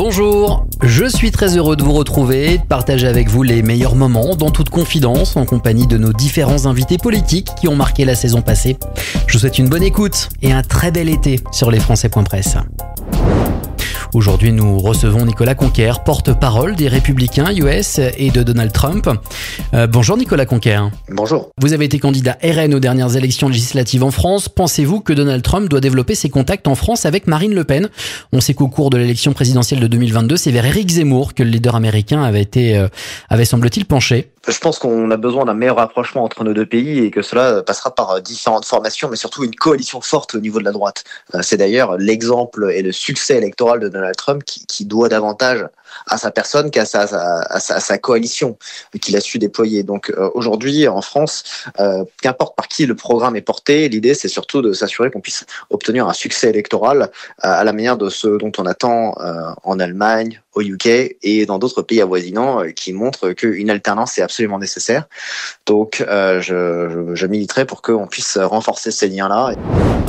Bonjour, je suis très heureux de vous retrouver, de partager avec vous les meilleurs moments dans toute confidence en compagnie de nos différents invités politiques qui ont marqué la saison passée. Je vous souhaite une bonne écoute et un très bel été sur lesfrançais.press. Aujourd'hui, nous recevons Nicolas Conquer, porte-parole des Républicains US et de Donald Trump. Bonjour Nicolas Conquer. Bonjour. Vous avez été candidat RN aux dernières élections législatives en France. Pensez-vous que Donald Trump doit développer ses contacts en France avec Marine Le Pen ? On sait qu'au cours de l'élection présidentielle de 2022, c'est vers Éric Zemmour que le leader américain avait semble-t-il penché. Je pense qu'on a besoin d'un meilleur rapprochement entre nos deux pays et que cela passera par différentes formations, mais surtout une coalition forte au niveau de la droite. C'est d'ailleurs l'exemple et le succès électoral de Donald Trump qui doit davantage à sa personne qu'à sa coalition qu'il a su déployer. Donc aujourd'hui, en France, qu'importe par qui le programme est porté, l'idée c'est surtout de s'assurer qu'on puisse obtenir un succès électoral à la manière de ce dont on attend en Allemagne, au UK et dans d'autres pays avoisinants qui montrent qu'une alternance est absolument nécessaire. Donc je militerai pour qu'on puisse renforcer ces liens-là.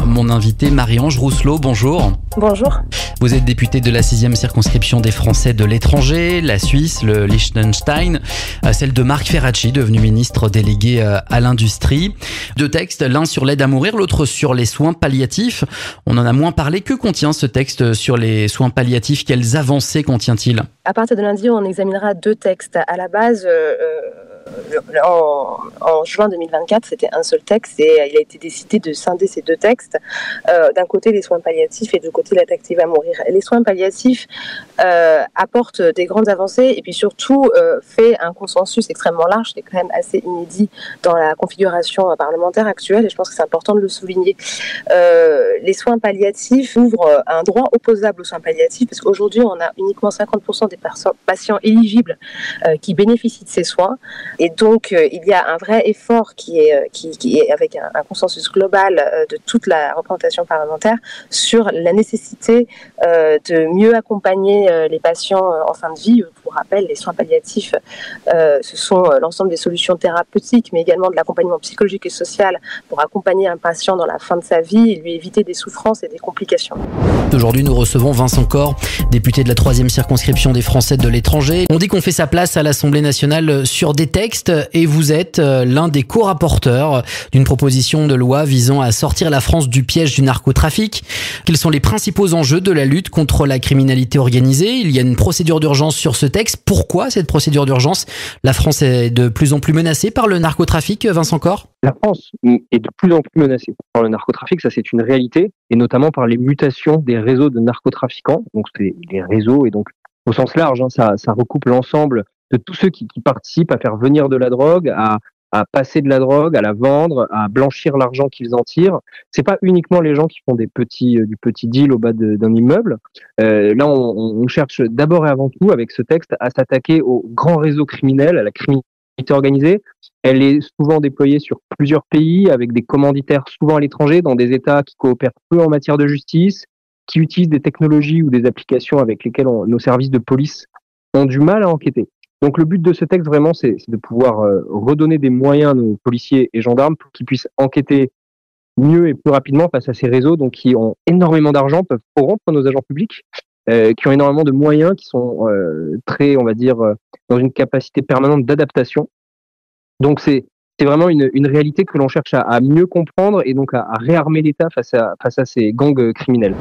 Mon invité Marie-Ange Rousselot, bonjour. Bonjour. Vous êtes députée de la 6e circonscription des Français de l'étranger, la Suisse, le Liechtenstein, celle de Marc Ferracci, devenu ministre délégué à l'industrie. Deux textes, l'un sur l'aide à mourir, l'autre sur les soins palliatifs. On en a moins parlé. Que contient ce texte sur les soins palliatifs ? Quelles avancées contient-il ? À partir de lundi, on examinera deux textes. À la base, en juin 2024, c'était un seul texte et il a été décidé de scinder ces deux textes. D'un côté, les soins palliatifs et de l'autre côté, l'aide active à mourir. Les soins palliatifs apportent des grandes avancées et puis surtout fait un consensus extrêmement large qui est quand même assez inédit dans la configuration parlementaire actuelle et je pense que c'est important de le souligner. Les soins palliatifs ouvrent un droit opposable aux soins palliatifs parce qu'aujourd'hui, on a uniquement 50% des patients éligibles qui bénéficient de ces soins. Et donc, il y a un vrai effort qui est avec un consensus global de toute la représentation parlementaire sur la nécessité de mieux accompagner les patients en fin de vie. Pour rappel, les soins palliatifs, ce sont l'ensemble des solutions thérapeutiques, mais également de l'accompagnement psychologique et social pour accompagner un patient dans la fin de sa vie et lui éviter des souffrances et des complications. Aujourd'hui, nous recevons Vincent Corre, député de la 3e circonscription des Français de l'étranger. On dit qu'on fait sa place à l'Assemblée nationale sur des textes et vous êtes l'un des co-rapporteurs d'une proposition de loi visant à sortir la France du piège du narcotrafic. Quels sont les principaux enjeux de la lutte contre la criminalité organisée ? Il y a une procédure d'urgence sur ce texte. Pourquoi cette procédure d'urgence ? La France est de plus en plus menacée par le narcotrafic, Vincent Corre ? La France est de plus en plus menacée par le narcotrafic, ça c'est une réalité, et notamment par les mutations des réseaux de narcotrafiquants. Donc c'est les réseaux, et donc au sens large, ça recoupe l'ensemble de tous ceux qui participent à faire venir de la drogue, à passer de la drogue, à la vendre, à blanchir l'argent qu'ils en tirent. C'est pas uniquement les gens qui font du petit deal au bas d'un immeuble. Là, on cherche d'abord et avant tout, avec ce texte, à s'attaquer aux grands réseaux criminels, à la criminalité organisée. Elle est souvent déployée sur plusieurs pays, avec des commanditaires souvent à l'étranger, dans des États qui coopèrent peu en matière de justice, qui utilisent des technologies ou des applications avec lesquelles nos services de police ont du mal à enquêter. Donc le but de ce texte, vraiment, c'est de pouvoir redonner des moyens à nos policiers et gendarmes pour qu'ils puissent enquêter mieux et plus rapidement face à ces réseaux donc qui ont énormément d'argent, peuvent corrompre nos agents publics, qui ont énormément de moyens, qui sont très, on va dire, dans une capacité permanente d'adaptation. Donc c'est vraiment une réalité que l'on cherche à mieux comprendre et donc à réarmer l'État face à ces gangs criminels.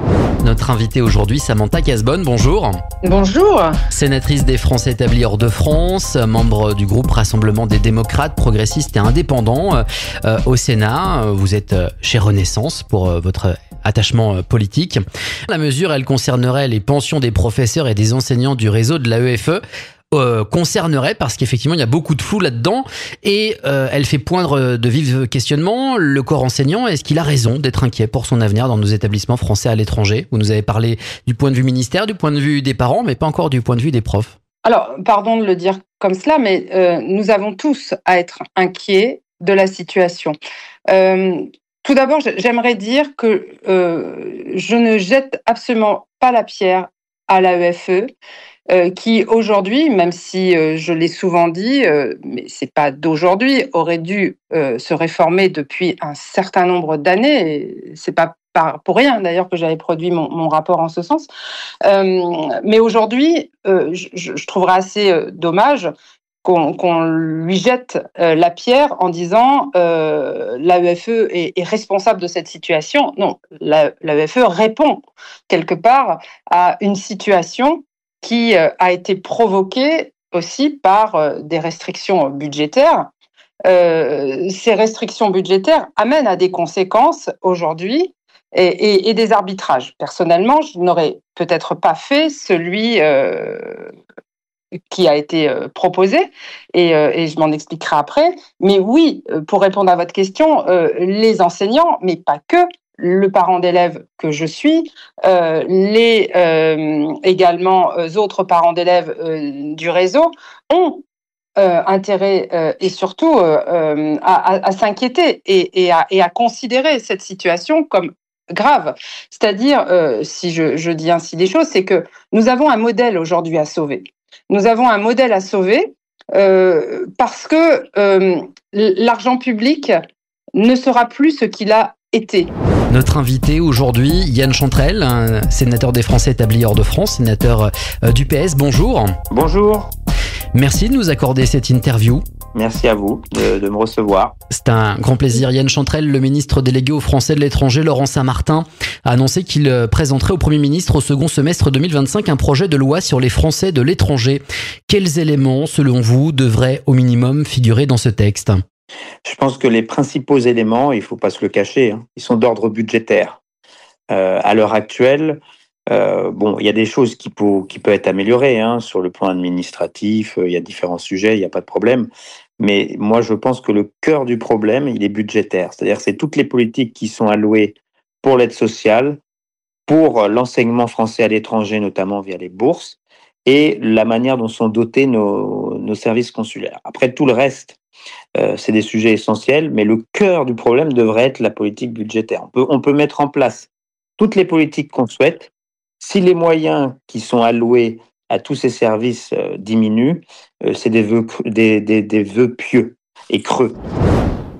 Notre invitée aujourd'hui, Samantha Cazebonne, bonjour. Bonjour. Sénatrice des Français établis hors de France, membre du groupe Rassemblement des démocrates, progressistes et indépendants au Sénat. Vous êtes chez Renaissance pour votre attachement politique. La mesure, elle concernerait les pensions des professeurs et des enseignants du réseau de l'AEFE. Concernerait parce qu'effectivement il y a beaucoup de flou là-dedans et elle fait poindre de vifs questionnements. Le corps enseignant, est-ce qu'il a raison d'être inquiet pour son avenir dans nos établissements français à l'étranger ? Vous nous avez parlé du point de vue ministère, du point de vue des parents, mais pas encore du point de vue des profs. Alors, pardon de le dire comme cela, mais nous avons tous à être inquiets de la situation. Tout d'abord, j'aimerais dire que je ne jette absolument pas la pierre à l'AEFE, qui aujourd'hui, même si je l'ai souvent dit, mais c'est pas d'aujourd'hui, aurait dû se réformer depuis un certain nombre d'années. Et c'est pas pas pour rien d'ailleurs que j'avais produit mon rapport en ce sens. Mais aujourd'hui, je trouverais assez dommage qu'on lui jette la pierre en disant l'AEFE est responsable de cette situation. Non, l'AEFE répond quelque part à une situation qui a été provoquée aussi par des restrictions budgétaires. Ces restrictions budgétaires amènent à des conséquences aujourd'hui et des arbitrages. Personnellement, je n'aurais peut-être pas fait celui qui a été proposé, et je m'en expliquerai après. Mais oui, pour répondre à votre question, les enseignants, mais pas que, le parent d'élève que je suis, les également autres parents d'élèves du réseau ont intérêt et surtout à s'inquiéter et à considérer cette situation comme grave. C'est-à-dire, si je dis ainsi les choses, c'est que nous avons un modèle aujourd'hui à sauver. Nous avons un modèle à sauver parce que l'argent public ne sera plus ce qu'il a été. Notre invité aujourd'hui, Yan Chantrel, un sénateur des Français établis hors de France, sénateur du PS. Bonjour. Bonjour. Merci de nous accorder cette interview. Merci à vous de me recevoir. C'est un grand plaisir. Yan Chantrel, le ministre délégué aux Français de l'étranger, Laurent Saint-Martin, a annoncé qu'il présenterait au Premier ministre au second semestre 2025 un projet de loi sur les Français de l'étranger. Quels éléments, selon vous, devraient au minimum figurer dans ce texte ? Je pense que les principaux éléments, il ne faut pas se le cacher, ils sont d'ordre budgétaire. À l'heure actuelle, il y a des choses qui peuvent être améliorées sur le plan administratif, il y a différents sujets, il n'y a pas de problème. Mais moi, je pense que le cœur du problème, il est budgétaire. C'est-à-dire que c'est toutes les politiques qui sont allouées pour l'aide sociale, pour l'enseignement français à l'étranger, notamment via les bourses, et la manière dont sont dotés nos services consulaires. Après, tout le reste, c'est des sujets essentiels, mais le cœur du problème devrait être la politique budgétaire. On peut mettre en place toutes les politiques qu'on souhaite. Si les moyens qui sont alloués à tous ces services diminuent, c'est des vœux pieux et creux.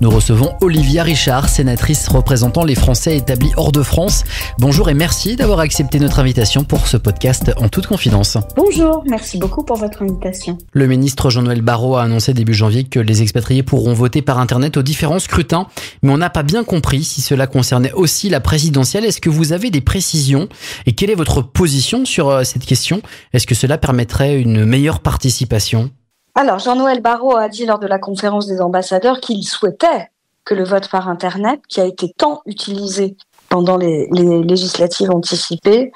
Nous recevons Olivia Richard, sénatrice représentant les Français établis hors de France. Bonjour et merci d'avoir accepté notre invitation pour ce podcast en toute confidence. Bonjour, merci beaucoup pour votre invitation. Le ministre Jean-Noël Barrot a annoncé début janvier que les expatriés pourront voter par Internet aux différents scrutins, mais on n'a pas bien compris si cela concernait aussi la présidentielle. Est-ce que vous avez des précisions et quelle est votre position sur cette question ? Est-ce que cela permettrait une meilleure participation ? Alors, Jean-Noël Barrot a dit lors de la conférence des ambassadeurs qu'il souhaitait que le vote par Internet, qui a été tant utilisé pendant les législatives anticipées,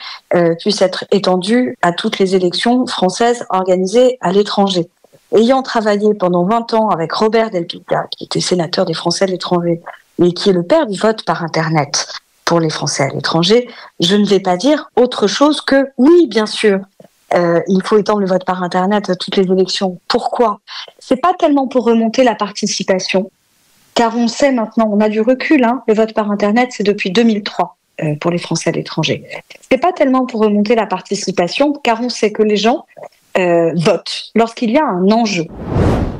puisse être étendu à toutes les élections françaises organisées à l'étranger. Ayant travaillé pendant 20 ans avec Robert Del Picchia, qui était sénateur des Français à l'étranger, et qui est le père du vote par Internet pour les Français à l'étranger, je ne vais pas dire autre chose que oui, bien sûr. Il faut étendre le vote par Internet à toutes les élections. Pourquoi ? C'est pas tellement pour remonter la participation, car on sait maintenant, on a du recul, le vote par Internet, c'est depuis 2003 pour les Français à l'étranger. C'est pas tellement pour remonter la participation, car on sait que les gens votent lorsqu'il y a un enjeu.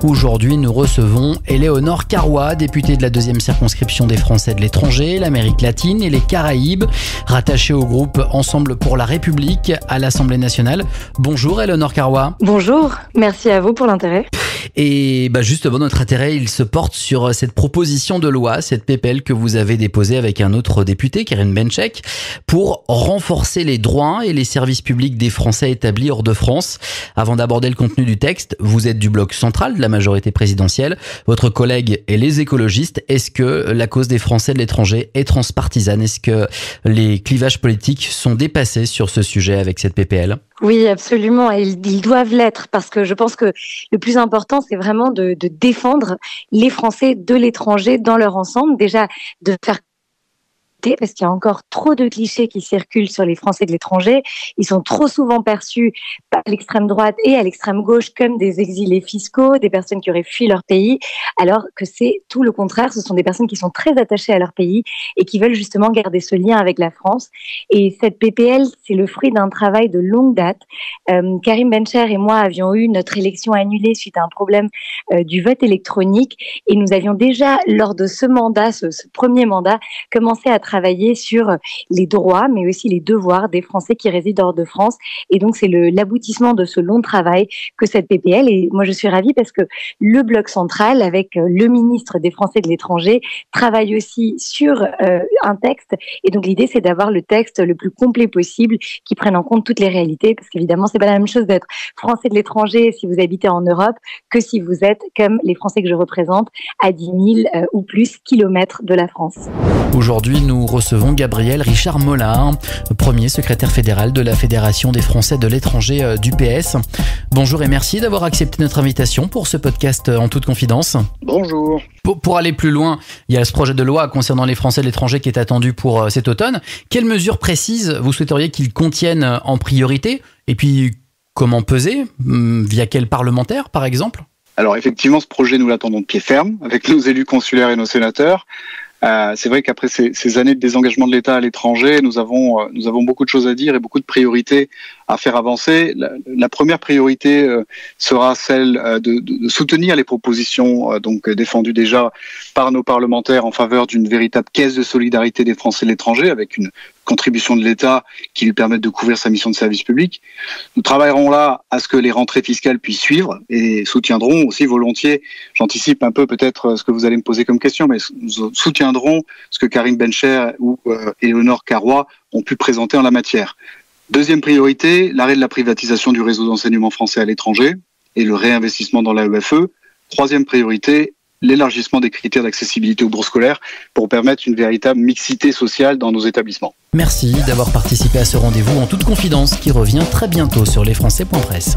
Aujourd'hui, nous recevons Éléonore Carrois, députée de la 2e circonscription des Français de l'étranger, l'Amérique latine et les Caraïbes, rattachée au groupe Ensemble pour la République à l'Assemblée nationale. Bonjour Éléonore Carrois. Bonjour, merci à vous pour l'intérêt. Et justement, notre intérêt, il se porte sur cette proposition de loi, cette PPL que vous avez déposée avec un autre député, Karim Benchek, pour renforcer les droits et les services publics des Français établis hors de France. Avant d'aborder le contenu du texte, vous êtes du bloc central de la majorité présidentielle. Votre collègue est les écologistes. Est-ce que la cause des Français de l'étranger est transpartisane ? Est-ce que les clivages politiques sont dépassés sur ce sujet avec cette PPL ? Oui, absolument. Et ils doivent l'être parce que je pense que le plus important, c'est vraiment de défendre les Français de l'étranger dans leur ensemble. Déjà, de faire parce qu'il y a encore trop de clichés qui circulent sur les Français de l'étranger. Ils sont trop souvent perçus par l'extrême droite et à l'extrême gauche comme des exilés fiscaux, des personnes qui auraient fui leur pays, alors que c'est tout le contraire. Ce sont des personnes qui sont très attachées à leur pays et qui veulent justement garder ce lien avec la France. Et cette PPL, c'est le fruit d'un travail de longue date. Karim Bencher et moi avions eu notre élection annulée suite à un problème du vote électronique et nous avions déjà, lors de ce mandat, ce premier mandat, commencé à travailler travailler sur les droits, mais aussi les devoirs des Français qui résident hors de France. Et donc, c'est l'aboutissement de ce long travail que cette PPL. Et moi, je suis ravie parce que le Bloc central, avec le ministre des Français de l'étranger, travaille aussi sur un texte. Et donc, l'idée, c'est d'avoir le texte le plus complet possible qui prenne en compte toutes les réalités. Parce qu'évidemment, c'est pas la même chose d'être Français de l'étranger si vous habitez en Europe que si vous êtes, comme les Français que je représente, à 10 000 ou plus kilomètres de la France. Aujourd'hui, nous recevons Gabriel Richard Molard, premier secrétaire fédéral de la Fédération des Français de l'étranger du PS. Bonjour et merci d'avoir accepté notre invitation pour ce podcast en toute confidence. Bonjour. Pour aller plus loin, il y a ce projet de loi concernant les Français de l'étranger qui est attendu pour cet automne. Quelles mesures précises vous souhaiteriez qu'il contienne en priorité ? Et puis, comment peser ? Via quel parlementaire, par exemple ? Alors effectivement, ce projet, nous l'attendons de pied ferme, avec nos élus consulaires et nos sénateurs. C'est vrai qu'après ces années de désengagement de l'État à l'étranger, nous avons beaucoup de choses à dire et beaucoup de priorités à faire avancer. La première priorité sera celle de soutenir les propositions donc défendues déjà par nos parlementaires en faveur d'une véritable caisse de solidarité des Français de l'étranger, avec une contribution de l'État qui lui permette de couvrir sa mission de service public. Nous travaillerons là à ce que les rentrées fiscales puissent suivre et soutiendrons aussi volontiers, j'anticipe un peu peut-être ce que vous allez me poser comme question, mais nous soutiendrons ce que Karine Bencher ou Éléonore Carrois ont pu présenter en la matière. Deuxième priorité, l'arrêt de la privatisation du réseau d'enseignement français à l'étranger et le réinvestissement dans l'AEFE. Troisième priorité, l'élargissement des critères d'accessibilité aux bourses scolaires pour permettre une véritable mixité sociale dans nos établissements. Merci d'avoir participé à ce rendez-vous en toute confidence qui revient très bientôt sur lesfrançais.press.